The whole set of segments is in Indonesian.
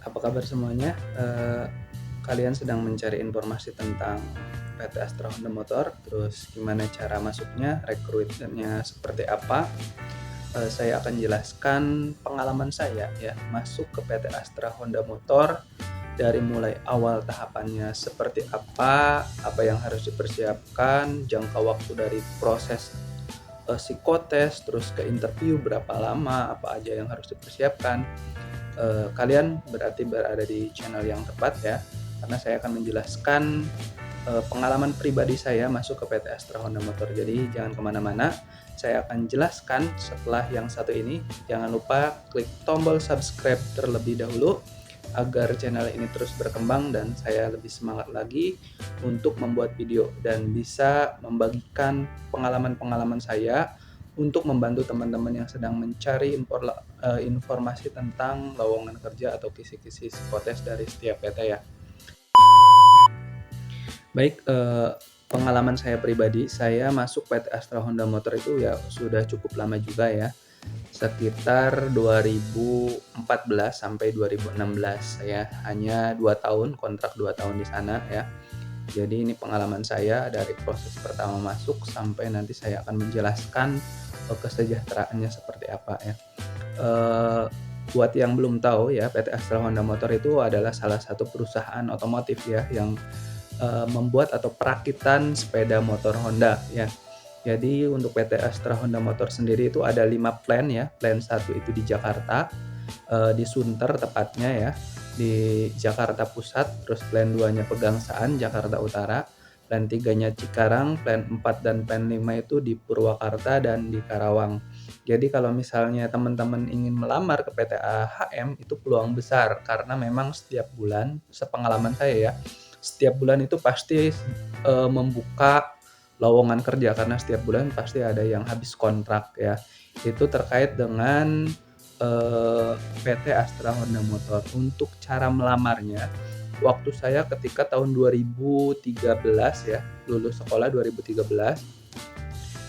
Apa kabar semuanya? Kalian sedang mencari informasi tentang PT Astra Honda Motor, terus gimana cara masuknya, rekrutmennya seperti apa? Saya akan jelaskan pengalaman saya ya, masuk ke PT Astra Honda Motor dari mulai awal tahapannya seperti apa yang harus dipersiapkan, jangka waktu dari proses psikotes, terus ke interview berapa lama, apa aja yang harus dipersiapkan. Kalian berarti berada di channel yang tepat ya, karena saya akan menjelaskan pengalaman pribadi saya masuk ke PT Astra Honda Motor. Jadi jangan kemana-mana, saya akan jelaskan setelah yang satu ini. Jangan lupa klik tombol subscribe terlebih dahulu agar channel ini terus berkembang dan saya lebih semangat lagi untuk membuat video dan bisa membagikan pengalaman-pengalaman saya untuk membantu teman-teman yang sedang mencari informasi tentang lowongan kerja atau kisi-kisi psikotes dari setiap PT ya. Baik, pengalaman saya pribadi, saya masuk PT Astra Honda Motor itu ya sudah cukup lama juga ya, sekitar 2014 sampai 2016. Saya hanya 2 tahun, kontrak 2 tahun di sana ya. Jadi ini pengalaman saya dari proses pertama masuk sampai nanti saya akan menjelaskan kesejahteraannya seperti apa ya. Buat yang belum tahu ya, PT Astra Honda Motor itu adalah salah satu perusahaan otomotif ya yang membuat atau perakitan sepeda motor Honda ya. Jadi untuk PT Astra Honda Motor sendiri itu ada 5 plant ya. Plant 1 itu di Jakarta, di Sunter tepatnya ya, di Jakarta Pusat, terus plant 2-nya Pegangsaan, Jakarta Utara, plant 3-nya Cikarang, plant 4 dan plant 5 itu di Purwakarta dan di Karawang. Jadi kalau misalnya teman-teman ingin melamar ke PT AHM itu peluang besar karena memang setiap bulan, sepengalaman saya ya, setiap bulan itu pasti membuka lowongan kerja karena setiap bulan pasti ada yang habis kontrak ya. Itu terkait dengan PT Astra Honda Motor. Untuk cara melamarnya, waktu saya ketika tahun 2013 ya, lulus sekolah 2013,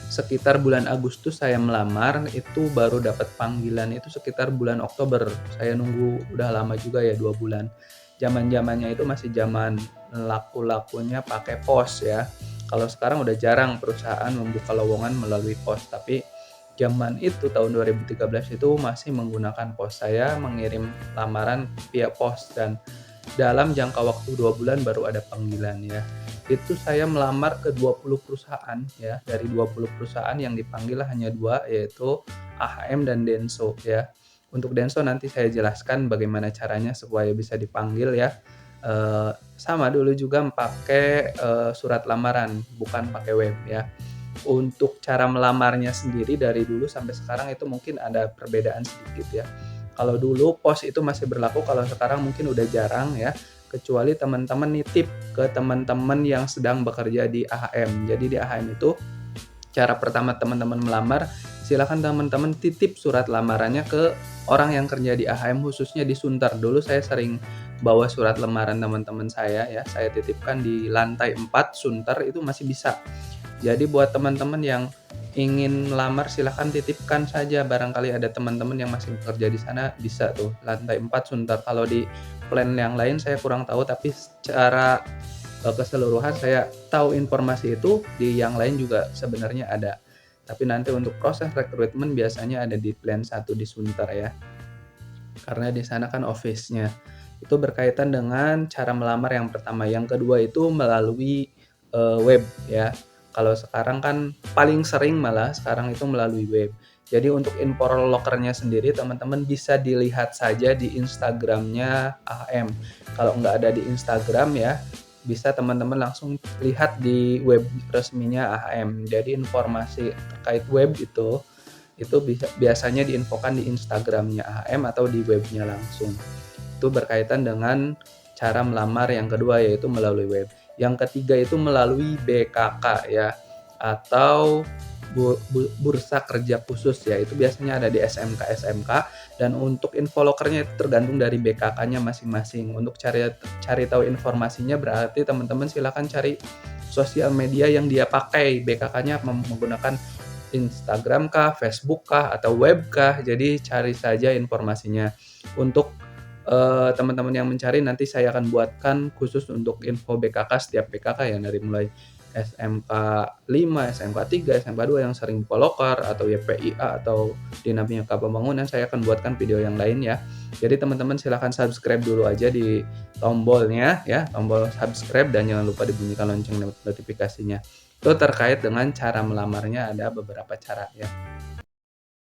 sekitar bulan Agustus saya melamar, itu baru dapat panggilan itu sekitar bulan Oktober. Saya nunggu udah lama juga ya, 2 bulan. Zaman-zamannya itu masih zaman laku-lakunya pakai pos ya. Kalau sekarang udah jarang perusahaan membuka lowongan melalui pos, tapi zaman itu tahun 2013 itu masih menggunakan pos. Saya mengirim lamaran via pos dan dalam jangka waktu 2 bulan baru ada panggilan ya. Itu saya melamar ke 20 perusahaan ya. Dari 20 perusahaan yang dipanggil hanya 2 yaitu AHM dan Denso ya. Untuk Denso nanti saya jelaskan bagaimana caranya supaya bisa dipanggil ya. Sama dulu juga pakai surat lamaran, bukan pakai web ya. Untuk cara melamarnya sendiri dari dulu sampai sekarang itu mungkin ada perbedaan sedikit ya. Kalau dulu pos itu masih berlaku, kalau sekarang mungkin udah jarang ya, kecuali teman-teman nitip ke teman-teman yang sedang bekerja di AHM. Jadi di AHM itu cara pertama teman-teman melamar, silakan teman-teman titip surat lamarannya ke orang yang kerja di AHM, khususnya di Sunter. Dulu saya sering bawa surat lamaran teman-teman saya ya, saya titipkan di lantai 4 Sunter itu masih bisa. Jadi buat teman-teman yang ingin melamar silahkan titipkan saja, barangkali ada teman-teman yang masih bekerja di sana bisa tuh, lantai 4 Sunter. Kalau di plan yang lain saya kurang tahu, tapi secara keseluruhan saya tahu informasi itu, di yang lain juga sebenarnya ada. Tapi nanti untuk proses rekrutmen biasanya ada di plan 1 di Sunter ya, karena di sana kan office-nya. Itu berkaitan dengan cara melamar yang pertama. Yang kedua itu melalui web ya. Kalau sekarang kan paling sering malah sekarang itu melalui web. Jadi untuk info lokernya sendiri teman-teman bisa dilihat saja di Instagramnya AHM. Kalau nggak ada di Instagram ya, bisa teman-teman langsung lihat di web resminya AHM. Jadi informasi terkait web itu biasanya diinfokan di Instagramnya AHM atau di webnya langsung. Itu berkaitan dengan cara melamar yang kedua yaitu melalui web. Yang ketiga itu melalui BKK ya, atau bursa kerja khusus ya, itu biasanya ada di SMK dan untuk info lokernya itu tergantung dari BKK-nya masing-masing. Untuk cari tahu informasinya berarti teman-teman silakan cari sosial media yang dia pakai, BKK-nya menggunakan Instagram kah, Facebook kah, atau web kah. Jadi cari saja informasinya. Untuk teman-teman yang mencari nanti saya akan buatkan khusus untuk info BKK setiap BKK ya, dari mulai SMK 5, SMK 3, SMK 2 yang sering polokar atau YPIA atau Dinamika Pembangunan, saya akan buatkan video yang lain ya. Jadi teman-teman silahkan subscribe dulu aja di tombolnya ya, tombol subscribe, dan jangan lupa dibunyikan lonceng notifikasinya. Itu terkait dengan cara melamarnya ada beberapa cara ya.